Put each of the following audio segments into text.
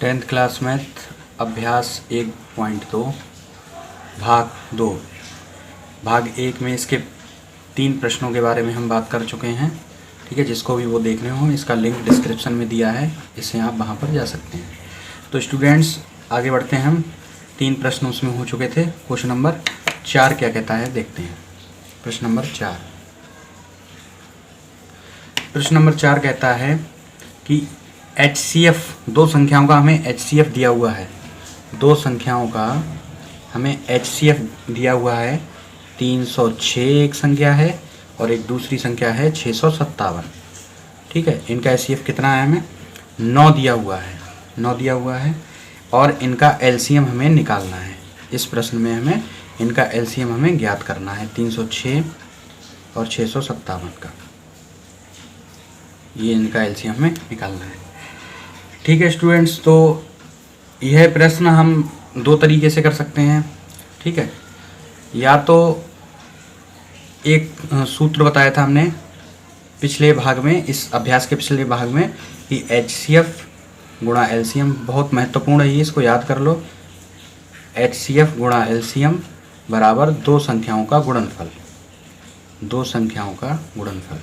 10th class math अभ्यास 1.2 भाग 2 भाग 1 में इसके 3 प्रश्नों के बारे में हम बात कर चुके हैं। ठीक है, जिसको भी वो देखने हो इसका लिंक डिस्क्रिप्शन में दिया है, इससे आप वहाँ पर जा सकते हैं। तो स्टूडेंट्स आगे बढ़ते हैं। हम 3 प्रश्न उसमें हो चुके थे। क्वेश्चन नंबर 4 क्या कहता है देखते हैं। प्रश्न नंबर 4 कहता है कि HCF दो संख्याओं का हमें HCF दिया हुआ है। दो संख्याओं का हमें HCF दिया हुआ है। 306 एक संख्या है और एक दूसरी संख्या है 657। ठीक है, इनका HCF कितना है? हमें 9 दिया हुआ है। 9 दिया हुआ है और इनका LCM हमें निकालना है। इस प्रश्न में हमें इनका LCM हमें ज्ञात करना है। 306 और 657 का ये इनका LCM हमें निकालना है। ठीक है स्टूडेंट्स, तो यह प्रश्न हम 2 तरीके से कर सकते हैं। ठीक है, या तो एक सूत्र बताया था हमने पिछले भाग में, इस अभ्यास के पिछले भाग में, कि HCF गुणा LCM बहुत महत्वपूर्ण है, ये इसको याद कर लो। HCF गुणा LCM बराबर दो संख्याओं का गुणनफल। दो संख्याओं का गुणनफल।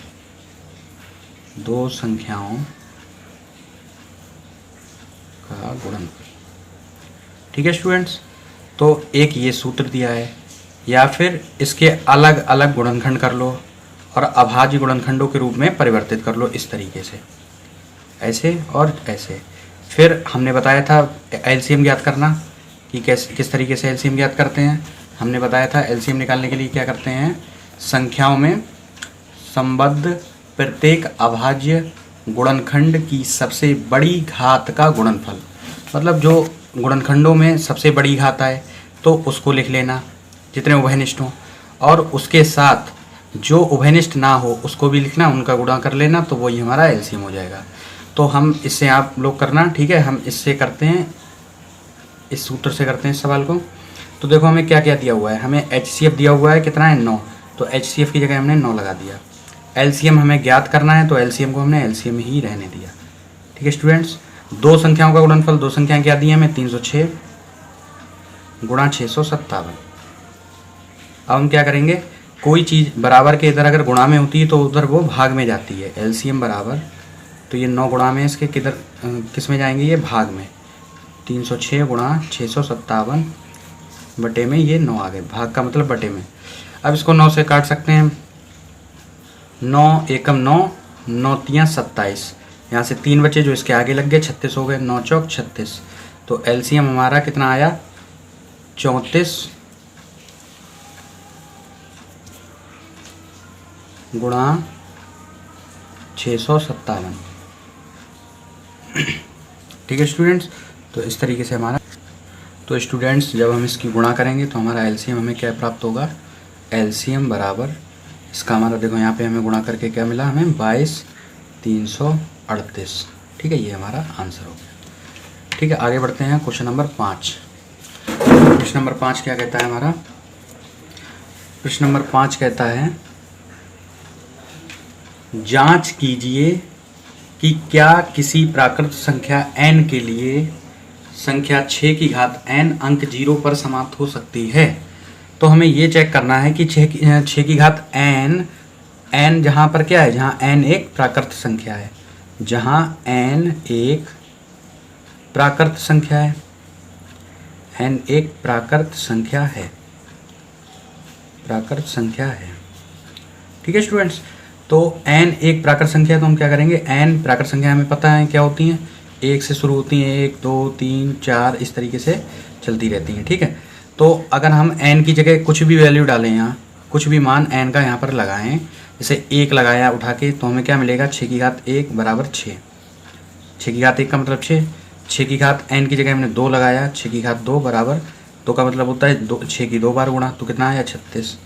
दो संख्याओं का गुणनफल। ठीक है स्टूडेंट्स, तो एक ये सूत्र दिया है, या फिर इसके अलग अलग गुणनखंड कर लो और अभाज्य गुणनखंडों के रूप में परिवर्तित कर लो, इस तरीके से, ऐसे और ऐसे। फिर हमने बताया था LCM ज्ञात करना, कि किस तरीके से LCM ज्ञात करते हैं। हमने बताया था LCM निकालने के लिए क्या करते हैं, संख्याओं में संबद्ध प्रत्येक अभाज्य गुणनखंड की सबसे बड़ी घात का गुणनफल, मतलब जो गुणनखंडों में सबसे बड़ी घात आए तो उसको लिख लेना, जितने उभयनिष्ठ हों, और उसके साथ जो उभयनिष्ठ ना हो उसको भी लिखना, उनका गुणा कर लेना, तो वही हमारा LCM हो जाएगा। तो हम इससे आप लोग करना। ठीक है, हम इससे करते हैं, इस सूत्र से करते हैं इस सवाल को। तो देखो हमें क्या क्या दिया हुआ है। हमें HCF दिया हुआ है, कितना है? 9। तो HCF की जगह हमने 9 लगा दिया। LCM हमें ज्ञात करना है, तो LCM को हमने LCM ही रहने दिया। ठीक है स्टूडेंट्स, दो संख्याओं का गुणनफल, दो संख्याएं क्या दी हैं हमें? 306 गुणा 657। अब हम क्या करेंगे, कोई चीज़ बराबर के इधर अगर गुणा में होती है तो उधर वो भाग में जाती है। LCM बराबर, तो ये 9 गुणा में इसके किधर किस में जाएंगे? ये भाग में। 306 गुणा 657 बटे में ये 9 आ गए। भाग का मतलब बटे में। अब इसको 9 से काट सकते हैं। 9 एकम 9, 9 तियाँ 27। यहाँ से 3 बचे जो इसके आगे लग गए, 36 हो गए। 9 चौक 36। तो LCM हमारा कितना आया? 34 गुणा 657। ठीक है स्टूडेंट्स, तो इस तरीके से हमारा, तो स्टूडेंट्स जब हम इसकी गुणा करेंगे तो हमारा LCM हमें क्या प्राप्त होगा? LCM बराबर, इसका हमारा देखो यहाँ पे हमें गुणा करके क्या मिला हमें? 22,338। ठीक है, ये हमारा आंसर हो गया। ठीक है, आगे बढ़ते हैं। Question number 5। प्रश्न नंबर 5 क्या कहता है हमारा? प्रश्न नंबर 5 कहता है, जांच कीजिए कि क्या किसी प्राकृत संख्या n के लिए संख्या 6 की घात n अंक 0 पर समाप्त हो सकती है। तो हमें ये चेक करना है कि 6 की घात n जहाँ पर क्या है? जहाँ n एक प्राकृत संख्या है। जहाँ n एक प्राकृत संख्या है, n एक प्राकृत संख्या है, प्राकृत संख्या है। ठीक है स्टूडेंट्स, तो n एक प्राकृत संख्या है, तो हम क्या करेंगे? n प्राकृत संख्या हमें पता है क्या होती हैं, 1 से शुरू होती हैं। 1 2 3 4 इस तरीके से चलती रहती हैं। ठीक है, तो अगर हम n की जगह कुछ भी वैल्यू डालें, यहाँ कुछ भी मान n का यहाँ पर लगाएं, जैसे 1 लगाया उठा के, तो हमें क्या मिलेगा? 6 की घात 1 बराबर 6। 6 की घात 1 का मतलब 6। 6 की घात n की जगह हमने 2 लगाया, 6 की घात 2 बराबर 2 का मतलब होता है 6 की 2 बार गुणा, तो कितना आया? 36।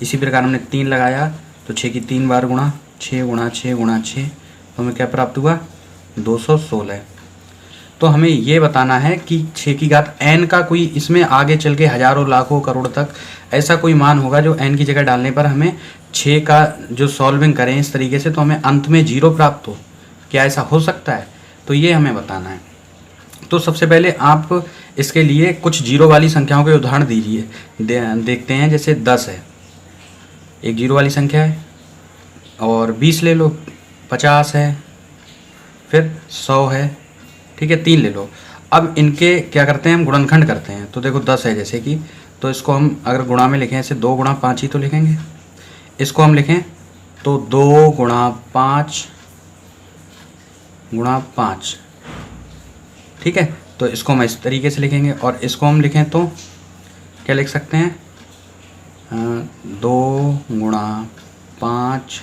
इसी प्रकार हमने 3 लगाया, तो 6 की 3 बार गुणा, 6 गुणा 6 गुणा 6, तो हमें क्या प्राप्त हुआ? 216। तो हमें ये बताना है कि 6 की घात n का कोई इसमें आगे चल के हजारों लाखों करोड़ तक ऐसा कोई मान होगा जो n की जगह डालने पर हमें 6 का जो सॉल्विंग करें इस तरीके से, तो हमें अंत में 0 प्राप्त हो। क्या ऐसा हो सकता है? तो ये हमें बताना है। तो सबसे पहले आप इसके लिए कुछ जीरो वाली संख्याओं के उदाहरण दीजिए। देखते हैं, जैसे 10 है, एक जीरो वाली संख्या है, और 20 ले लो, 50 है, फिर 100 है, ठीक है, 3 ले लो। अब इनके क्या करते हैं, हम गुणनखंड करते हैं। तो देखो 10 है जैसे कि, तो इसको हम अगर गुणा में लिखें, ऐसे 2 गुणा 5 ही तो लिखेंगे। इसको हम लिखें तो 2 गुणा 5 गुणा 5, ठीक है। तो इसको हम इस तरीके से लिखेंगे, और इसको हम लिखें तो क्या लिख सकते हैं, 2 गुणा 5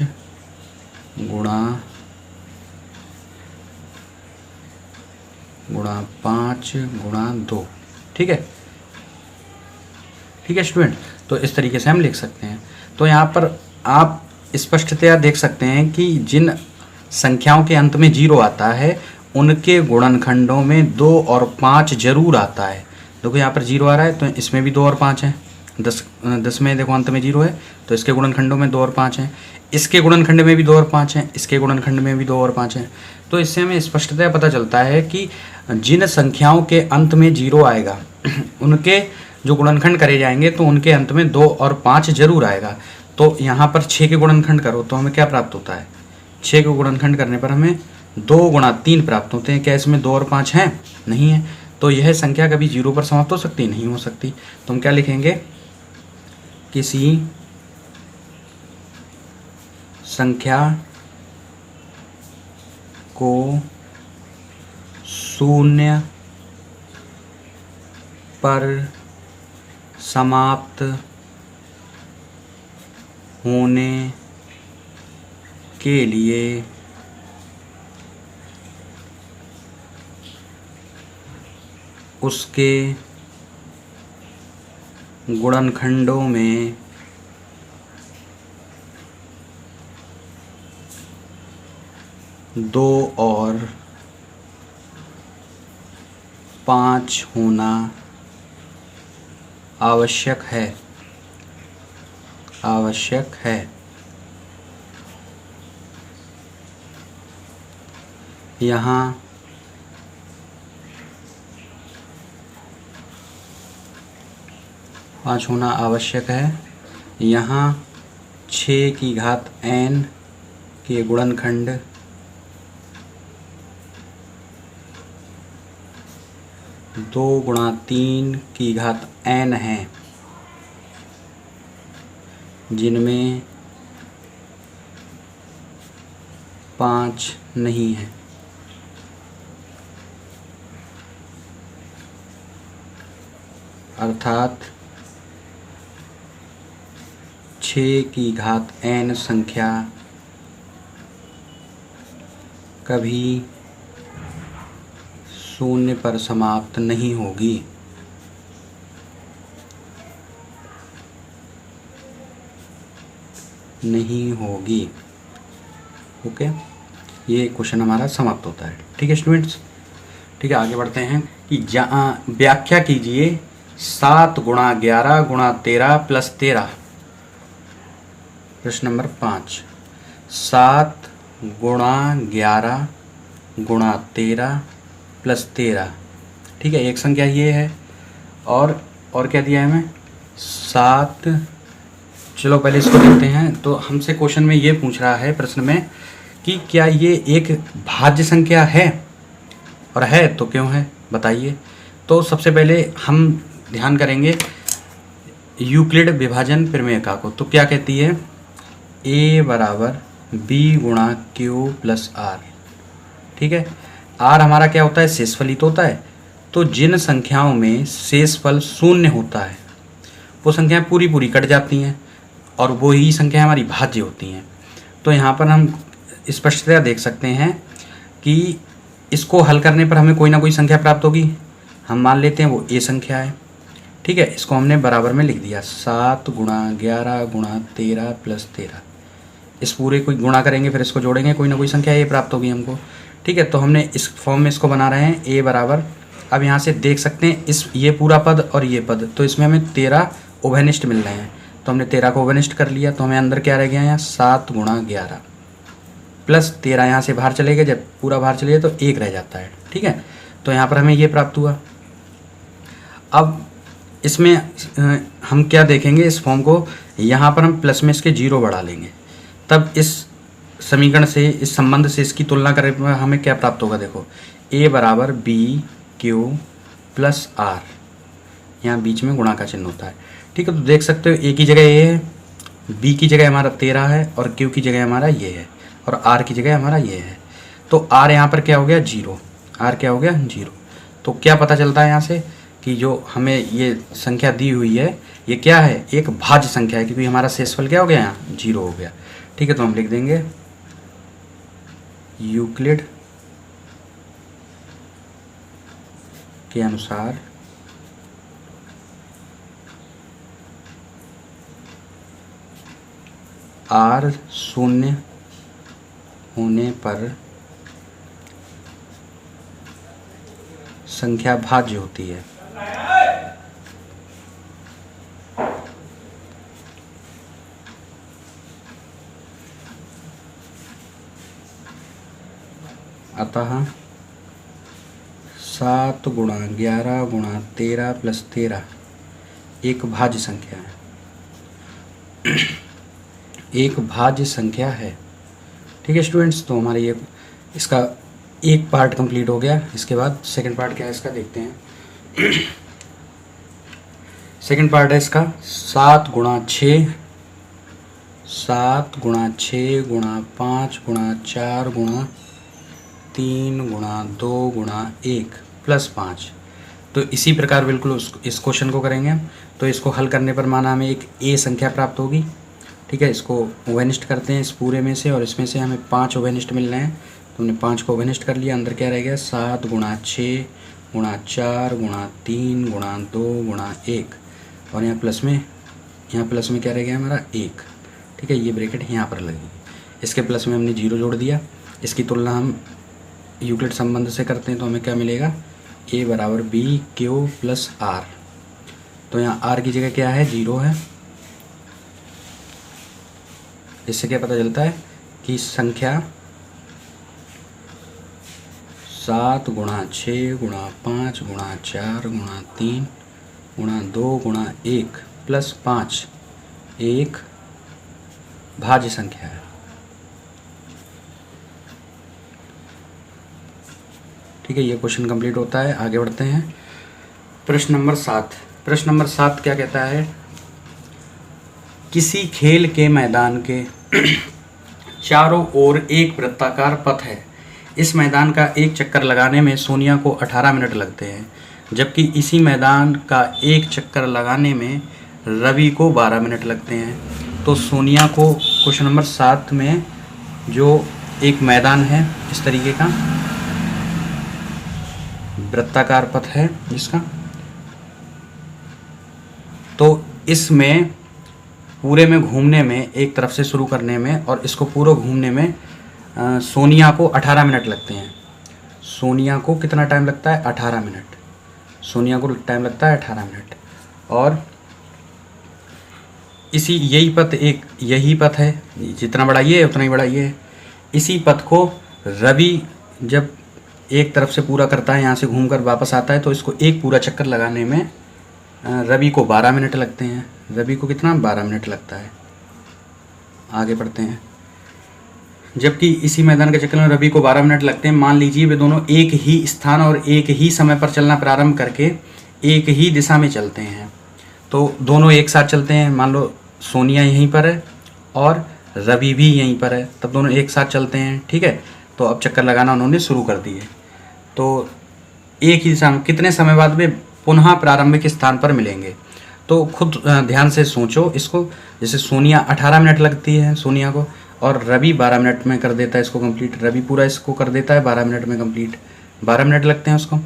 गुणा 5 गुणा 2, ठीक है, ठीक है स्टूडेंट। तो इस तरीके से हम लिख सकते हैं। तो यहाँ पर आप स्पष्टतया देख सकते हैं कि जिन संख्याओं के अंत में 0 आता है उनके गुणनखंडों में 2 और 5 जरूर आता है। देखो यहाँ पर 0 आ रहा है, तो इसमें भी 2 और 5 हैं। 10 में देखो अंत में 0 है, तो इसके गुणनखंडों में 2 और 5 हैं। इसके गुणनखंड में भी 2 और 5 हैं, इसके गुणनखंड में भी 2 और 5 हैं। तो इससे हमें स्पष्टतया पता चलता है कि जिन संख्याओं के अंत में 0 आएगा उनके जो गुणनखंड करे जाएंगे तो उनके अंत में 2 और 5 जरूर आएगा। तो यहाँ पर 6 के गुणनखंड करो तो हमें क्या प्राप्त होता है, 6 के गुणनखंड करने पर हमें 2 गुणा 3 प्राप्त होते हैं। क्या इसमें 2 और 5 हैं? नहीं है। तो यह संख्या कभी 0 पर समाप्त हो सकती, नहीं हो सकती। तो हम क्या लिखेंगे, किसी संख्या को 0 पर समाप्त होने के लिए उसके गुणनखंडों में 2 और 5 होना आवश्यक है, आवश्यक है। यहाँ 5 होना आवश्यक है। यहाँ 6 की घात n के गुणनखंड 2 गुणा 3 की घात n है, जिनमें 5 नहीं है। अर्थात 6 की घात n संख्या कभी 0 पर समाप्त नहीं होगी। नहीं होगी। ओके, ये क्वेश्चन हमारा समाप्त होता है। ठीक है स्टूडेंट्स, ठीक है, आगे बढ़ते हैं कि व्याख्या कीजिए 7 गुणा 11 गुणा 13 प्लस 13। प्रश्न नंबर 5, 7 गुणा 11 गुणा 13 प्लस 13, ठीक है, एक संख्या ये है। और क्या दिया है हमें, 7। चलो पहले इसको देखते हैं। तो हमसे क्वेश्चन में ये पूछ रहा है, प्रश्न में, कि क्या ये एक भाज्य संख्या है, और है तो क्यों है बताइए। तो सबसे पहले हम ध्यान करेंगे यूक्लिड विभाजन प्रमेय को। तो क्या कहती है, a बराबर b गुणा q प्लस r। ठीक है, r हमारा क्या होता है, शेषफल ही तो होता है। तो जिन संख्याओं में शेषफल 0 होता है वो संख्याएं पूरी पूरी कट जाती हैं, और वो ही संख्याएं हमारी भाज्य होती हैं। तो यहाँ पर हम स्पष्टतया देख सकते हैं कि इसको हल करने पर हमें कोई ना कोई संख्या प्राप्त होगी। हम मान लेते हैं वो a संख्या है। ठीक है, इसको हमने बराबर में लिख दिया, 7 गुणा 11 गुणा 13 प्लस 13। इस पूरे को गुणा करेंगे, फिर इसको जोड़ेंगे, कोई ना कोई संख्या a प्राप्त होगी हमको। ठीक है, तो हमने इस फॉर्म में इसको बना रहे हैं, a बराबर, अब यहाँ से देख सकते हैं इस ये पूरा पद और ये पद, तो इसमें हमें 13 उभयनिष्ठ मिल रहे हैं। तो हमने 13 को उभयनिष्ठ कर लिया, तो हमें अंदर क्या रह गया, यहाँ 7 गुणा 11 प्लस 13, यहाँ से बाहर चले गए, जब पूरा बाहर चले गए तो 1 रह जाता है। ठीक है, तो यहाँ पर हमें ये प्राप्त हुआ। अब इसमें हम क्या देखेंगे, इस फॉर्म को यहाँ पर हम प्लस में इसके 0 बढ़ा लेंगे, तब इस समीकरण से, इस संबंध से इसकी तुलना करें हमें क्या प्राप्त होगा। देखो a बराबर बी क्यू प्लस आर, यहाँ बीच में गुणा का चिन्ह होता है, ठीक है। तो देख सकते हो a की जगह a है, b की जगह हमारा 13 है, और q की जगह हमारा ये है, और r की जगह हमारा ये है। तो r यहाँ पर क्या हो गया 0, r क्या हो गया 0। तो क्या पता चलता है यहाँ से कि जो हमें ये संख्या दी हुई है ये क्या है, एक भाज्य संख्या है, क्योंकि हमारा शेषफल क्या हो गया यहाँ 0 हो गया, ठीक है। तो हम लिख देंगे यूक्लिड के अनुसार r शून्य होने पर संख्या भाज्य होती है। अतः 7 गुणा 11 गुणा 13 प्लस 13 एक भाज्य संख्या है, एक भाज्य संख्या है, ठीक है स्टूडेंट्स। तो हमारे ये इसका एक पार्ट कंप्लीट हो गया। इसके बाद सेकंड पार्ट क्या है इसका देखते हैं। सेकंड पार्ट है इसका 7 गुणा 6, 7 गुणा 6 गुणा 5 गुणा 4 गुणा 3 गुणा 2 गुणा 1 प्लस 5। तो इसी प्रकार बिल्कुल इस क्वेश्चन को करेंगे हम। तो इसको हल करने पर माना हमें एक ए संख्या प्राप्त होगी, ठीक है। इसको ओवेनिस्ट करते हैं इस पूरे में से, और इसमें से हमें 5 ओवेनिस्ट मिल रहे हैं, तो हमने 5 को ओवेनिस्ट कर लिया। अंदर क्या रह गया 7 गुणा 6 गुणा 4 गुणा 3 गुणा 2 गुणा 1, और यहाँ प्लस में क्या रह गया हमारा 1, ठीक है। ये ब्रैकेट यहाँ पर लगी, इसके प्लस में हमने 0 जोड़ दिया। इसकी तुलना हम यूक्लिड संबंध से करते हैं, तो हमें क्या मिलेगा a बराबर बी क्यू प्लस आर। तो यहाँ r की जगह क्या है 0 है। इससे क्या पता चलता है कि संख्या 7 गुणा 6 गुणा 5 गुणा 4 गुणा 3 गुणा 2 गुणा 1 प्लस 5 एक भाज्य संख्या है, ठीक है। ये क्वेश्चन कंप्लीट होता है। आगे बढ़ते हैं प्रश्न नंबर 7। प्रश्न नंबर 7 क्या कहता है, किसी खेल के मैदान के चारों ओर एक वृत्ताकार पथ है। इस मैदान का एक चक्कर लगाने में सोनिया को 18 मिनट लगते हैं, जबकि इसी मैदान का एक चक्कर लगाने में रवि को 12 मिनट लगते हैं। तो सोनिया को क्वेश्चन नंबर 7 में जो एक मैदान है इस तरीके का वृत्ताकार पथ है जिसका, तो इसमें पूरे में घूमने में, एक तरफ से शुरू करने में और इसको पूरा घूमने में सोनिया को 18 मिनट लगते हैं। सोनिया को कितना टाइम लगता है 18 मिनट। सोनिया को टाइम लगता है 18 मिनट। और यही पथ है, जितना बड़ा ये है उतना ही बड़ा ये है। इसी पथ को रवि जब एक तरफ से पूरा करता है, यहाँ से घूमकर वापस आता है, तो इसको एक पूरा चक्कर लगाने में रवि को 12 मिनट लगते हैं। रवि को कितना 12 मिनट लगता है। आगे बढ़ते हैं। जबकि इसी मैदान के चक्कर में रवि को 12 मिनट लगते हैं। मान लीजिए वे दोनों एक ही स्थान और एक ही समय पर चलना प्रारंभ करके एक ही दिशा में चलते हैं। तो दोनों एक साथ चलते हैं। मान लो सोनिया यहीं पर है और रवि भी यहीं पर है, तब दोनों एक साथ चलते हैं, ठीक है। तो अब चक्कर लगाना उन्होंने शुरू कर दिए। तो एक ही दिशा में कितने समय बाद वे पुनः प्रारंभिक स्थान पर मिलेंगे। तो खुद ध्यान से सोचो इसको। जैसे सोनिया 18 मिनट लगती है सोनिया को, और रवि 12 मिनट में कर देता है इसको कंप्लीट। रवि पूरा इसको कर देता है 12 मिनट में कंप्लीट। 12 मिनट लगते हैं उसको।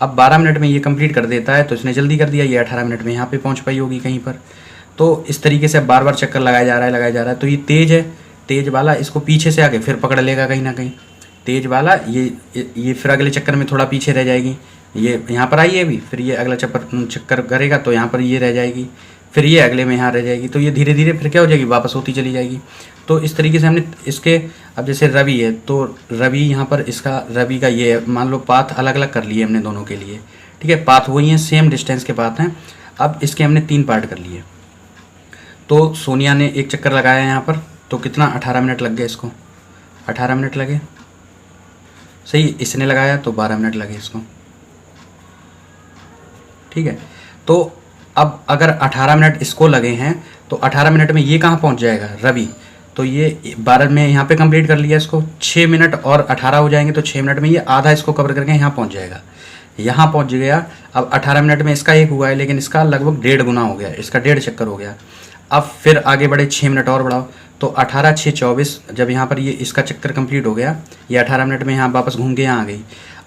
अब 12 मिनट में ये कंप्लीट कर देता है, तो इसने जल्दी कर दिया। ये 18 मिनट में यहाँ पे पहुँच पाई होगी कहीं पर। तो इस तरीके से बार बार चक्कर लगाया जा रहा है। तो ये तेज़ है, तेज़ वाला इसको पीछे से आगे फिर पकड़ लेगा कहीं ना कहीं। तेज़ वाला ये फिर अगले चक्कर में थोड़ा पीछे रह जाएगी। ये यहाँ पर आई है अभी, फिर ये अगला चक्कर करेगा तो यहाँ पर ये रह जाएगी। फिर ये अगले में यहाँ रह जाएगी, तो ये धीरे धीरे फिर क्या हो जाएगी, वापस होती चली जाएगी। तो इस तरीके से हमने इसके, अब जैसे रवि है तो रवि यहाँ पर इसका रवि का ये है, मान लो पाथ अलग अलग कर लिए हमने दोनों के लिए, ठीक है, पाथ वही हैं, सेम डिस्टेंस के पाथ हैं। अब इसके हमने 3 पार्ट कर लिए। तो सोनिया ने एक चक्कर लगाया यहाँ पर, तो कितना 18 मिनट लग गए इसको, 18 मिनट लगे, सही। इसने लगाया तो 12 मिनट लगे इसको, ठीक है। तो अब अगर 18 मिनट इसको लगे हैं तो 18 मिनट में ये कहाँ पहुँच जाएगा, रवि, तो ये 12 में यहाँ पे कंप्लीट कर लिया इसको, 6 मिनट और 18 हो जाएंगे, तो 6 मिनट में ये आधा इसको कवर करके यहाँ पहुँच जाएगा, यहाँ पहुँच गया। अब 18 मिनट में इसका 1 हुआ है, लेकिन इसका लगभग 1.5 गुना हो गया, इसका 1.5 चक्कर हो गया। अब फिर आगे बढ़े, 6 मिनट और बढ़ाओ, तो 18 6 24, जब यहाँ पर ये इसका चक्कर कंप्लीट हो गया, ये 18 मिनट में यहाँ वापस घूम के यहाँ आ गई।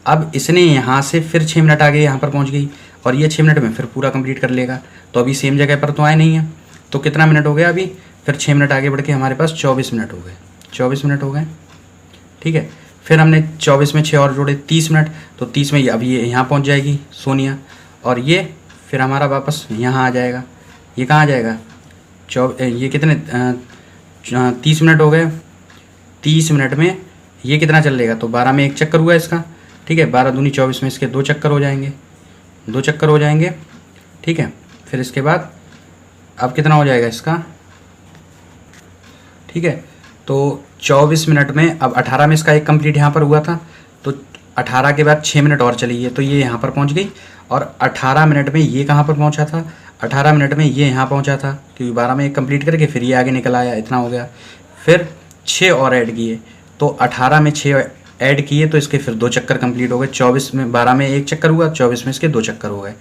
अब इसने यहाँ से फिर 6 मिनट आगे यहाँ पर पहुँच गई, और ये 6 मिनट में फिर पूरा कंप्लीट कर लेगा। तो अभी सेम जगह पर तो आए नहीं है, तो कितना मिनट हो गया अभी, फिर 6 मिनट आगे बढ़ के हमारे पास 24 मिनट हो गए, 24 मिनट हो गए, ठीक है। फिर हमने 24 में 6 और जोड़े, 30 मिनट, तो 30 में अब ये यहाँ पहुँच जाएगी सोनिया, और ये फिर हमारा वापस यहाँ आ जाएगा। ये कहाँ आ जाएगा, ये कितने 30 मिनट हो गए, 30 मिनट में ये कितना चल लेगा, तो 12 में 1 चक्कर हुआ इसका, ठीक है, 12 दूनी 24 में इसके 2 चक्कर हो जाएंगे, 2 चक्कर हो जाएंगे, ठीक है। फिर इसके बाद अब कितना हो जाएगा इसका, ठीक है। तो 24 मिनट में, अब 18 में इसका 1 कंप्लीट यहाँ पर हुआ था, तो 18 के बाद 6 मिनट और चली है, तो ये यहाँ पर पहुँच गई। और 18 मिनट में ये कहाँ पर पहुँचा था, 18 मिनट में ये यहाँ पहुँचा था, क्योंकि 12 में 1 कंप्लीट करके फिर ये आगे निकल आया, इतना हो गया। फिर 6 और ऐड किए, तो 18 में 6 ऐड किए, तो इसके फिर 2 चक्कर कंप्लीट हो गए। 24 में 12 में 1 चक्कर हुआ, 24 में इसके 2 चक्कर हो गए,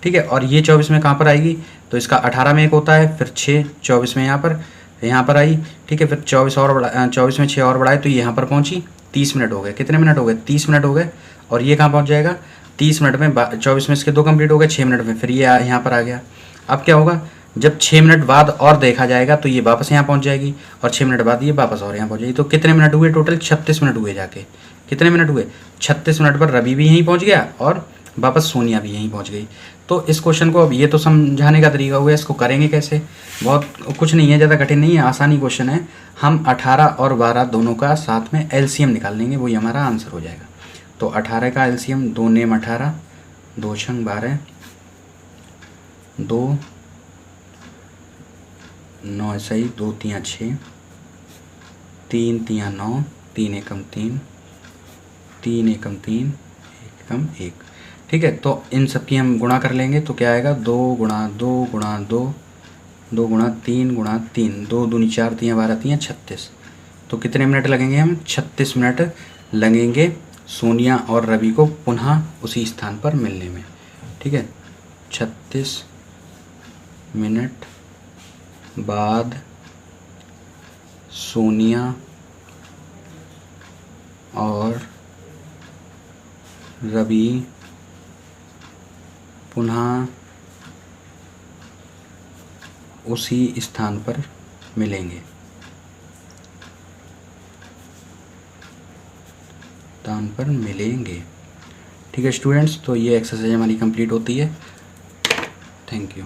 ठीक है। और ये 24 में कहाँ पर आएगी, तो इसका 18 में 1 होता है, फिर 6 24 में यहाँ पर आई, ठीक है। फिर 24 और बढ़ा, 24 में 6 और बढ़ाए, तो ये यहाँ पर पहुँची, 30 मिनट हो गए। कितने मिनट हो गए, 30 मिनट हो गए। और ये कहाँ पहुँच जाएगा, 30 मिनट में 24 में इसके 2 कंप्लीट हो गए, 6 मिनट में फिर ये यहाँ पर आ गया। अब क्या होगा, जब 6 मिनट बाद और देखा जाएगा तो ये वापस यहाँ पहुँच जाएगी, और 6 मिनट बाद ये वापस और यहाँ पहुँच जाएगी। तो कितने मिनट हुए टोटल, 36 मिनट हुए जाके। कितने मिनट हुए, 36 मिनट पर रवि भी यहीं पहुँच गया और वापस सोनिया भी यहीं पहुँच गई। तो इस क्वेश्चन को अब ये तो समझाने का तरीका हुआ, इसको करेंगे कैसे, बहुत कुछ नहीं है, ज़्यादा कठिन नहीं है, आसानी क्वेश्चन है। हम 18 और 12 दोनों का साथ में एलसीएम निकाल लेंगे, वही हमारा आंसर हो जाएगा। तो 18 का एलसीएम, 2 नेम 18, 2 छंग 12, 2 9 सही, 2 तियाँ 6, 3 तियाँ 9, 3 एकम 3, 3 एकम 3, 1 एकम 1, ठीक है। तो इन सब की हम गुणा कर लेंगे, तो क्या आएगा, 2 गुणा 2 गुणा 2, 2 गुणा 3 गुणा 3, 2 दूनी 4 तियाँ 12 तियाँ 36। तो कितने मिनट लगेंगे, हम 36 मिनट लगेंगे सोनिया और रवि को पुनः उसी स्थान पर मिलने में, ठीक है। 36 मिनट बाद सोनिया और रवि पुनः उसी स्थान पर मिलेंगे, ठीक है स्टूडेंट्स। तो ये एक्सरसाइज हमारी कंप्लीट होती है। Thank you.